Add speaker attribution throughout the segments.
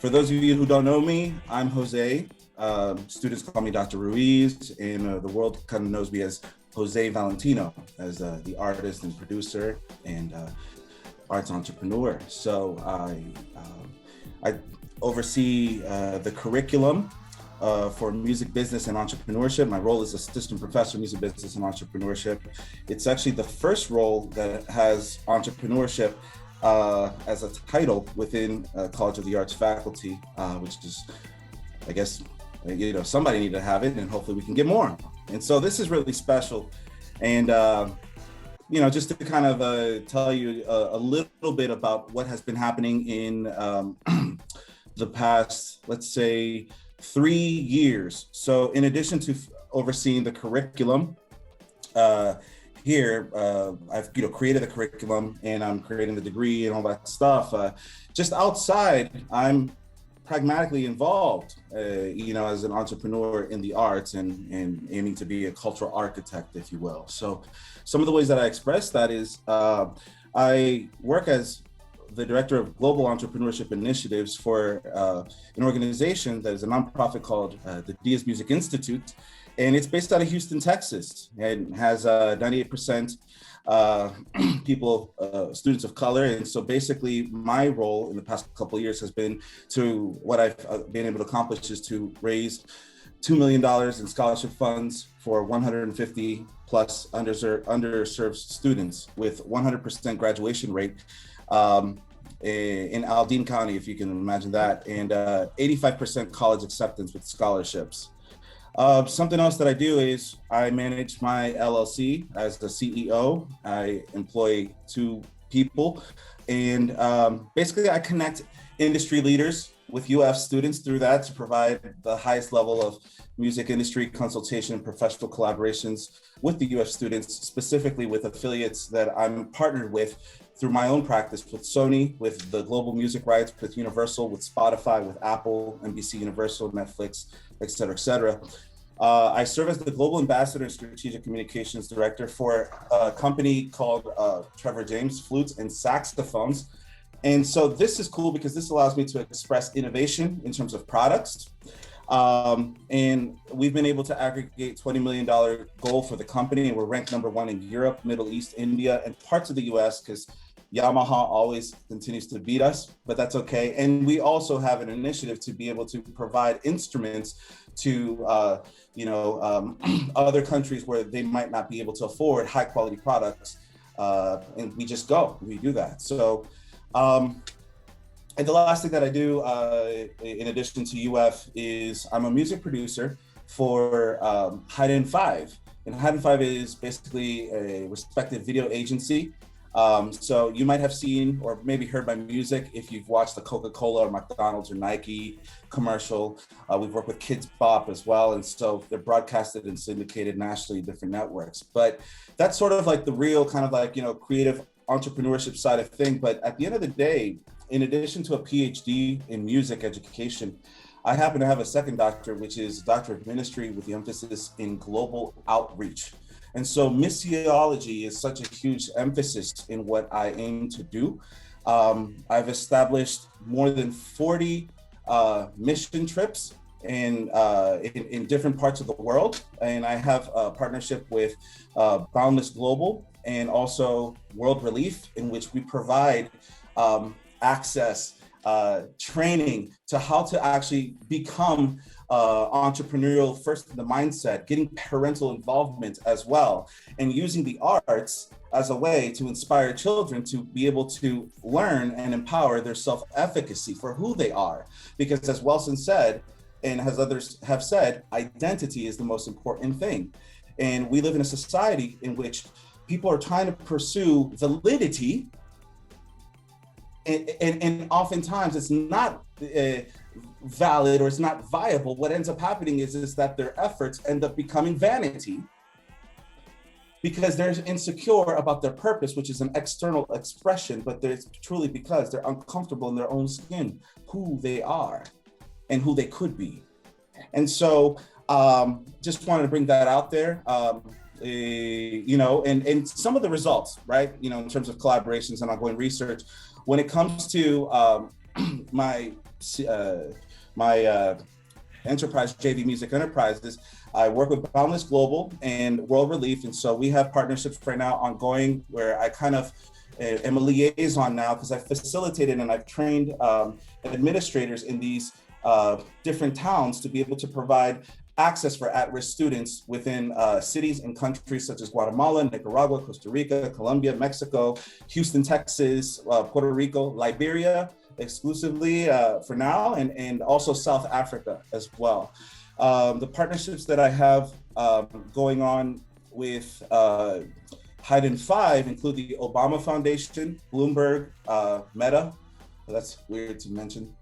Speaker 1: For those of you who don't know me, I'm Jose. Students call me Dr. Ruiz, and the world kind of knows me as Jose Valentino, as the artist and producer and arts entrepreneur. So I oversee the curriculum for music business and entrepreneurship. My role is assistant professor of music business and entrepreneurship. It's actually the first role that has entrepreneurship as a title within College of the Arts faculty, which is, I guess, somebody need to have it, and hopefully we can get more. And so this is really special. And, just to kind of tell you a little bit about what has been happening in the past, let's say, 3 years. So in addition to overseeing the curriculum, here, I've created the curriculum and I'm creating the degree and all that stuff. Just outside, I'm pragmatically involved, as an entrepreneur in the arts and aiming to be a cultural architect, if you will. So some of the ways that I express that is I work as the director of global entrepreneurship initiatives for an organization that is a nonprofit called the Diaz Music Institute. And it's based out of Houston, Texas, and has 98% people, students of color. And so basically my role in the past couple of years has been what I've been able to accomplish is to raise $2 million in scholarship funds for 150 plus underserved students with 100% graduation rate in Aldine County, if you can imagine that, and 85% college acceptance with scholarships. Something else that I do is I manage my LLC as the CEO. I employ 2 people, and basically I connect industry leaders with UF students through that to provide the highest level of music industry consultation and professional collaborations with the UF students, specifically with affiliates that I'm partnered with through my own practice with Sony, with the global music rights, with Universal, with Spotify, with Apple, NBC Universal, Netflix, et cetera, et cetera. I serve as the Global Ambassador and Strategic Communications Director for a company called Trevor James Flutes and Saxophones. And so this is cool because this allows me to express innovation in terms of products. And we've been able to aggregate $20 million goal for the company. And we're ranked #1 in Europe, Middle East, India, and parts of the US, because Yamaha always continues to beat us, but that's okay. And we also have an initiative to be able to provide instruments to other countries where they might not be able to afford high quality products. And we do that. So, and the last thing that I do in addition to UF is I'm a music producer for Hide and Five. And Hide and Five is basically a respected video agency. So you might have seen or maybe heard my music if you've watched the Coca-Cola or McDonald's or Nike commercial. We've worked with Kids Bop as well. And so they're broadcasted and syndicated nationally, different networks. But that's sort of like the real kind of creative entrepreneurship side of thing. But at the end of the day, in addition to a PhD in music education, I happen to have a second doctorate, which is Doctor of Ministry with the emphasis in global outreach. And so missiology is such a huge emphasis in what I aim to do. I've established more than 40 mission trips in different parts of the world. And I have a partnership with Boundless Global and also World Relief, in which we provide access, training to how to actually become entrepreneurial first in the mindset, getting parental involvement as well, and using the arts as a way to inspire children to be able to learn and empower their self-efficacy for who they are. Because as Wilson said, and as others have said, identity is the most important thing. And we live in a society in which people are trying to pursue validity, and oftentimes it's not valid or it's not viable. What ends up happening is that their efforts end up becoming vanity because they're insecure about their purpose, which is an external expression, but it's truly because they're uncomfortable in their own skin, who they are and who they could be. And so just wanted to bring that out there. And some of the results, right? In terms of collaborations and ongoing research, when it comes to my my enterprise, JV Music Enterprises, I work with Boundless Global and World Relief. And so we have partnerships right now ongoing where I kind of am a liaison now because I've facilitated and I've trained administrators in these different towns to be able to provide access for at-risk students within cities and countries such as Guatemala, Nicaragua, Costa Rica, Colombia, Mexico, Houston, Texas, Puerto Rico, Liberia, exclusively for now, and also South Africa as well. The partnerships that I have going on with Haydn 5 include the Obama Foundation, Bloomberg, Meta, that's weird to mention,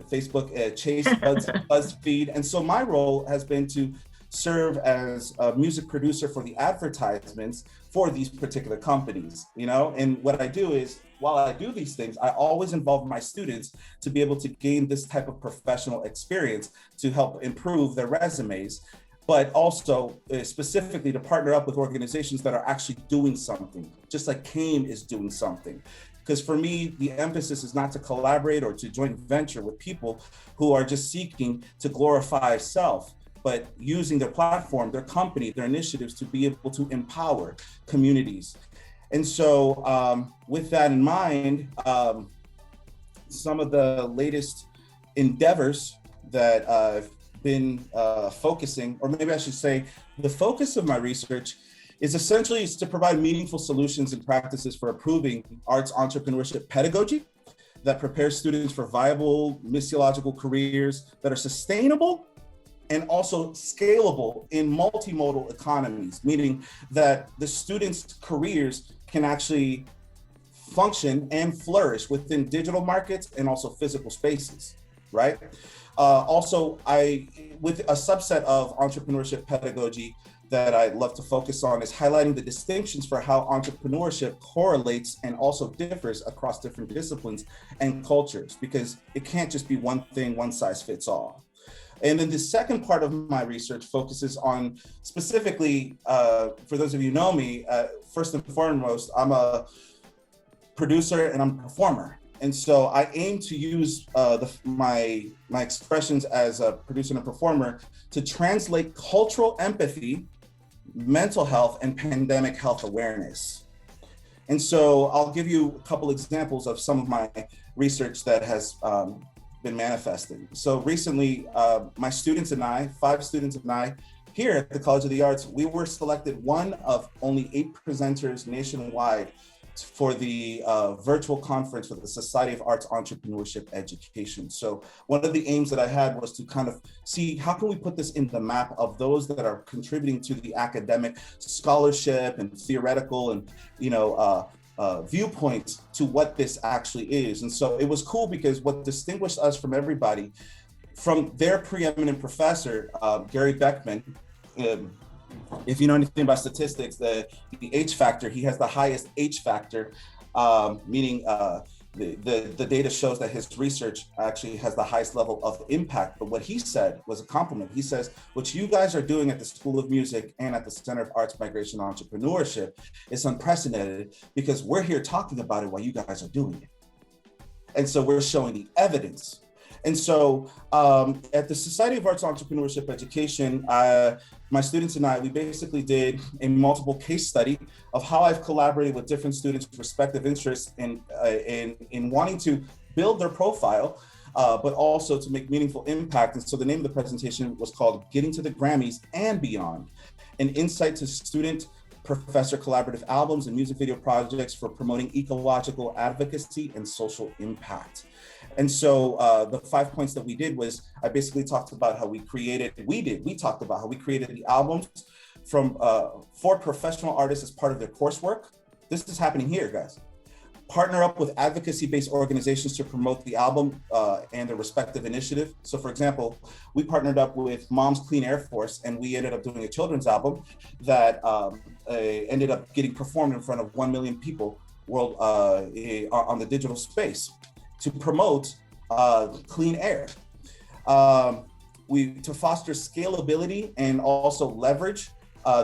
Speaker 1: Facebook, Chase, BuzzFeed. And so my role has been to serve as a music producer for the advertisements for these particular companies, you know? And what I do is, while I do these things, I always involve my students to be able to gain this type of professional experience to help improve their resumes, but also specifically to partner up with organizations that are actually doing something, just like CAIM is doing something. Because for me, the emphasis is not to collaborate or to joint venture with people who are just seeking to glorify self, but using their platform, their company, their initiatives to be able to empower communities. And so with that in mind, some of the latest endeavors that I've been focusing, or maybe I should say, the focus of my research is essentially to provide meaningful solutions and practices for improving arts entrepreneurship pedagogy that prepares students for viable missiological careers that are sustainable and also scalable in multimodal economies, meaning that the students' careers can actually function and flourish within digital markets and also physical spaces, right? Also, with a subset of entrepreneurship pedagogy that I love to focus on is highlighting the distinctions for how entrepreneurship correlates and also differs across different disciplines and cultures, because it can't just be one thing, one size fits all. And then the second part of my research focuses on specifically, for those of you who know me, first and foremost, I'm a producer and I'm a performer. And so I aim to use my expressions as a producer and a performer to translate cultural empathy, mental health, and pandemic health awareness. And so I'll give you a couple examples of some of my research that has been manifested. So recently, my students and I, 5 students and I, here at the College of the Arts, we were selected one of only 8 presenters nationwide for the virtual conference for the Society of Arts Entrepreneurship Education. So one of the aims that I had was to kind of see how can we put this in the map of those that are contributing to the academic scholarship and theoretical and viewpoints to what this actually is. And so it was cool because what distinguished us from everybody, from their preeminent professor, Gary Beckman, if you know anything about statistics, the H factor, he has the highest H factor, meaning the data shows that his research actually has the highest level of impact. But what he said was a compliment. He says, what you guys are doing at the School of Music and at the Center of Arts, Migration, and Entrepreneurship is unprecedented because we're here talking about it while you guys are doing it. And so we're showing the evidence. And so at the Society of Arts Entrepreneurship Education, my students and I, we basically did a multiple case study of how I've collaborated with different students' respective interests in wanting to build their profile, but also to make meaningful impact. And so the name of the presentation was called Getting to the Grammys and Beyond, an insight to student professor collaborative albums and music video projects for promoting ecological advocacy and social impact. And so the 5 points that we did was, I basically talked about how we talked about how we created the albums for professional artists as part of their coursework. This is happening here, guys. Partner up with advocacy-based organizations to promote the album and their respective initiative. So for example, we partnered up with Mom's Clean Air Force, and we ended up doing a children's album that ended up getting performed in front of 1 million people on the digital space to promote clean air. To foster scalability and also leverage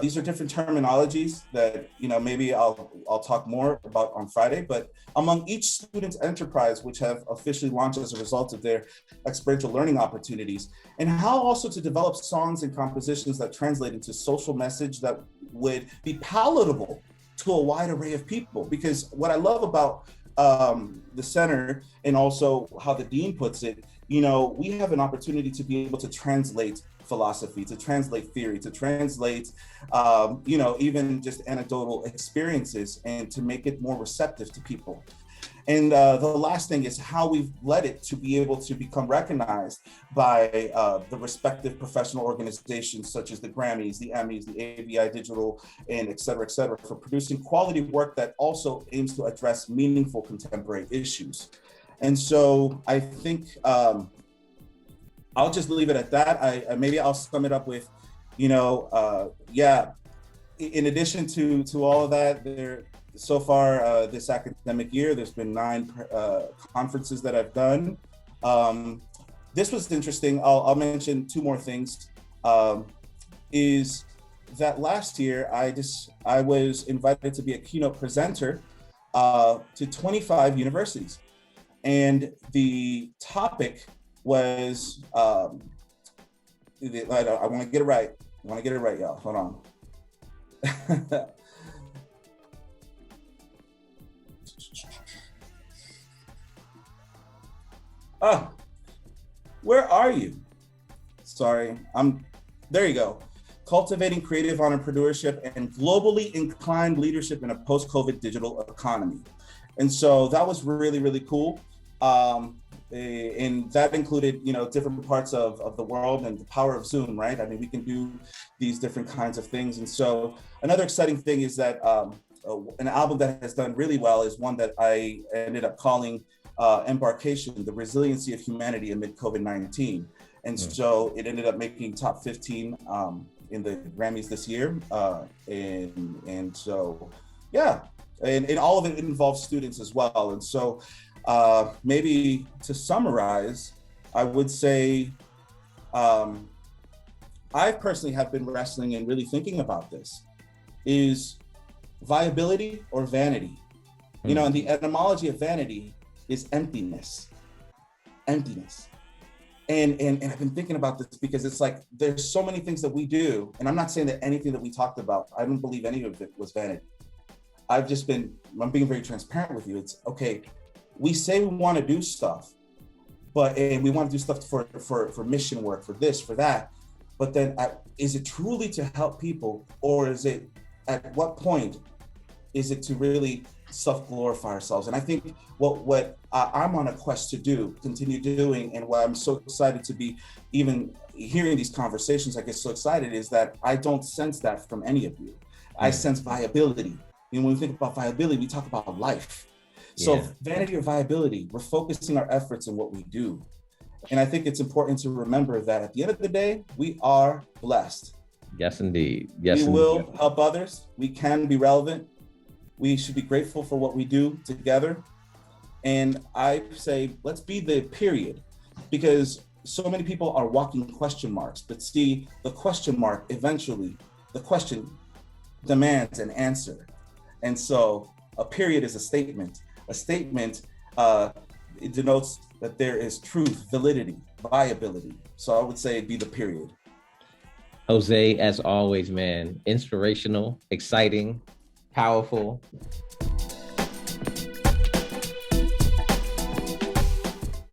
Speaker 1: These are different terminologies that, maybe I'll talk more about on Friday, but among each student's enterprise, which have officially launched as a result of their experiential learning opportunities, and how also to develop songs and compositions that translate into social message that would be palatable to a wide array of people. Because what I love about the center, and also how the dean puts it, we have an opportunity to be able to translate philosophy, to translate theory, to translate, even just anecdotal experiences, and to make it more receptive to people. And the last thing is how we've led it to be able to become recognized by the respective professional organizations such as the Grammys, the Emmys, the AVI Digital, and et cetera, for producing quality work that also aims to address meaningful contemporary issues. And so I think I'll just leave it at that. Maybe I'll sum it up with, in addition to all of that, so far this academic year, there's been 9 conferences that I've done. This was interesting. I'll mention 2 more things. Is that last year I was invited to be a keynote presenter to 25 universities, and the topic was I want to get it right. Y'all. Hold on. Where are you? Sorry, there you go. Cultivating creative entrepreneurship and globally inclined leadership in a post-COVID digital economy. And so that was really, really cool. And that included, different parts of the world and the power of Zoom, right? I mean, we can do these different kinds of things. And so another exciting thing is that an album that has done really well is one that I ended up calling Embarkation, the Resiliency of Humanity Amid COVID-19. And so it ended up making top 15 in the Grammys this year. And so, yeah, and all of it involves students as well. And so maybe to summarize, I would say I personally have been wrestling and really thinking about this. Is viability or vanity? And the etymology of vanity is emptiness. And I've been thinking about this because it's like, there's so many things that we do. And I'm not saying that anything that we talked about, I don't believe any of it was vanity. I'm being very transparent with you. It's okay. We say we want to do stuff, and we want to do stuff for mission work, for this, for that. But then is it truly to help people, or is it, at what point is it to really self-glorify ourselves? And I think what I'm on a quest to continue doing, and why I'm so excited to be even hearing these conversations, I get so excited, is that I don't sense that from any of you. I sense viability. When we think about viability, we talk about life. So vanity or viability, we're focusing our efforts in what we do. And I think it's important to remember that at the end of the day, we are blessed.
Speaker 2: Yes, indeed.
Speaker 1: We will help others. We can be relevant. We should be grateful for what we do together. And I say, let's be the period, because so many people are walking question marks, but see, the question mark, eventually, the question demands an answer. And so a period is a statement. A statement, it denotes that there is truth, validity, viability. So I would say be the period.
Speaker 2: Jose, as always, man, inspirational, exciting, powerful.